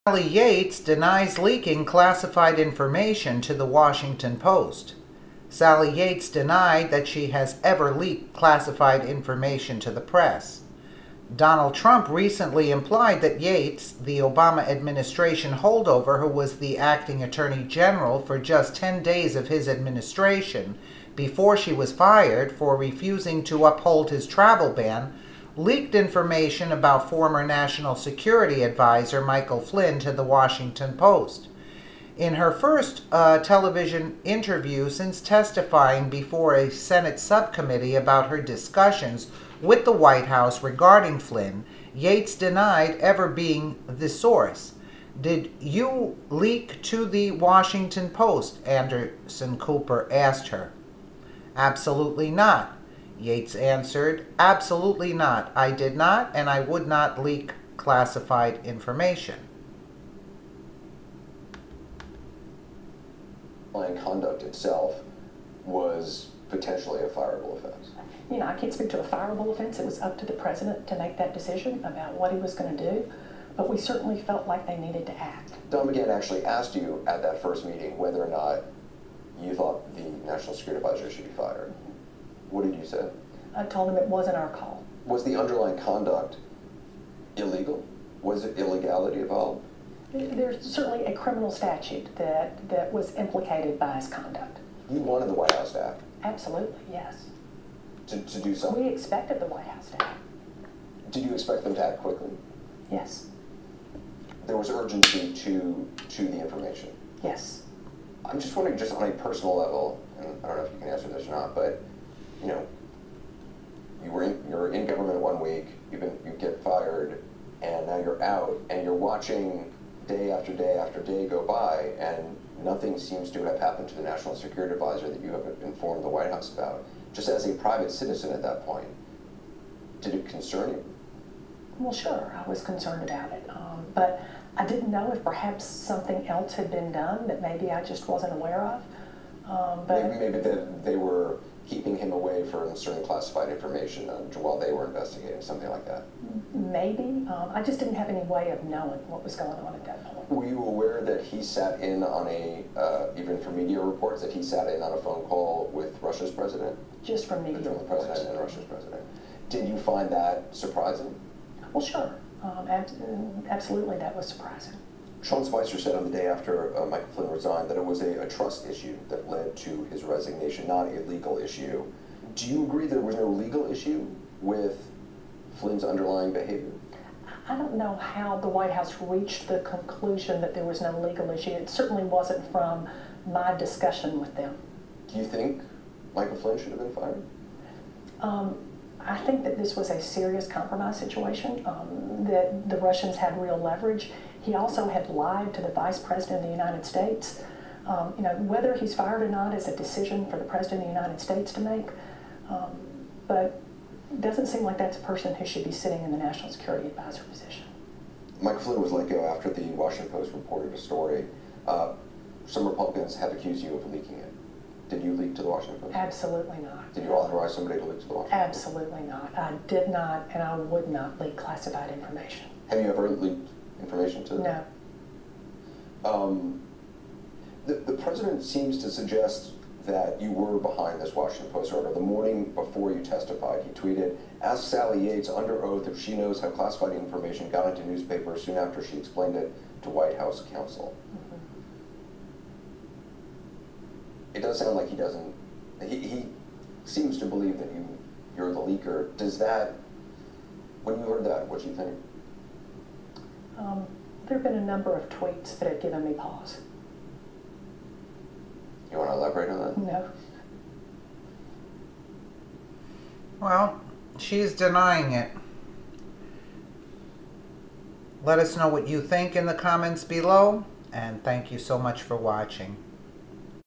Sally Yates denies leaking classified information to the Washington Post. Sally Yates denied that she has ever leaked classified information to the press. Donald Trump recently implied that Yates, the Obama administration holdover who was the acting attorney general for just 10 days of his administration before she was fired for refusing to uphold his travel ban, leaked information about former National Security Advisor Michael Flynn to the Washington Post. In her first television interview since testifying before a Senate subcommittee about her discussions with the White House regarding Flynn, Yates denied ever being the source. "Did you leak to the Washington Post?" Anderson Cooper asked her. "Absolutely not," Yates answered. "Absolutely not. I did not, and I would not leak classified information." Conduct itself was potentially a fireable offense. I can't speak to a fireable offense. It was up to the president to make that decision about what he was going to do, but we certainly felt like they needed to act. Don McGahn actually asked you at that first meeting whether or not you thought the National Security Advisor should be fired. What did you say? I told him it wasn't our call. Was the underlying conduct illegal? Was it illegality involved? There's certainly a criminal statute that was implicated by his conduct. You wanted the White House to act? Absolutely, yes. To do something? We expected the White House to act. Did you expect them to act quickly? Yes. There was urgency to the information? Yes. I'm just wondering, just on a personal level, and I don't know if you can answer this or not, but you're in government 1 week, you get fired, and now you're out, and you're watching day after day after day go by, and nothing seems to have happened to the National Security Advisor that you have informed the White House about. Just as a private citizen at that point, did it concern you? Well, sure, I was concerned about it, but I didn't know if perhaps something else had been done that maybe I just wasn't aware of. Maybe that they were keeping him away from certain classified information while they were investigating, something like that. Maybe. I just didn't have any way of knowing what was going on at that point. Were you aware that he sat in on even from media reports, that he sat in on a phone call with Russia's president? Just from media Between the reports. president and Russia's president. Did you find that surprising? Well, sure. Absolutely, that was surprising. Sean Spicer said on the day after Michael Flynn resigned that it was a trust issue that led to his resignation, not a legal issue. Do you agree there was no legal issue with Flynn's underlying behavior? I don't know how the White House reached the conclusion that there was no legal issue. It certainly wasn't from my discussion with them. Do you think Michael Flynn should have been fired? I think that this was a serious compromise situation, that the Russians had real leverage. He also had lied to the Vice President of the United States. Whether he's fired or not is a decision for the President of the United States to make, but it doesn't seem like that's a person who should be sitting in the National Security Advisor position. Michael Flynn was let go after the Washington Post reported a story. Some Republicans have accused you of leaking it. Did you leak to the Washington Post? Absolutely not. Did you authorize somebody to leak to the Washington Post? Absolutely not. I did not, and I would not leak classified information. Have you ever leaked information to them? No. The president seems to suggest that you were behind this Washington Post order. The morning before you testified, he tweeted, "Ask Sally Yates under oath if she knows how classified information got into newspapers soon after she explained it to White House counsel." Mm-hmm. It does sound like he doesn't. He seems to believe that you're the leaker. Does that, when you heard that, what do you think? There have been a number of tweets that have given me pause. You want to elaborate on that? No. Well, she's denying it. Let us know what you think in the comments below, and thank you so much for watching.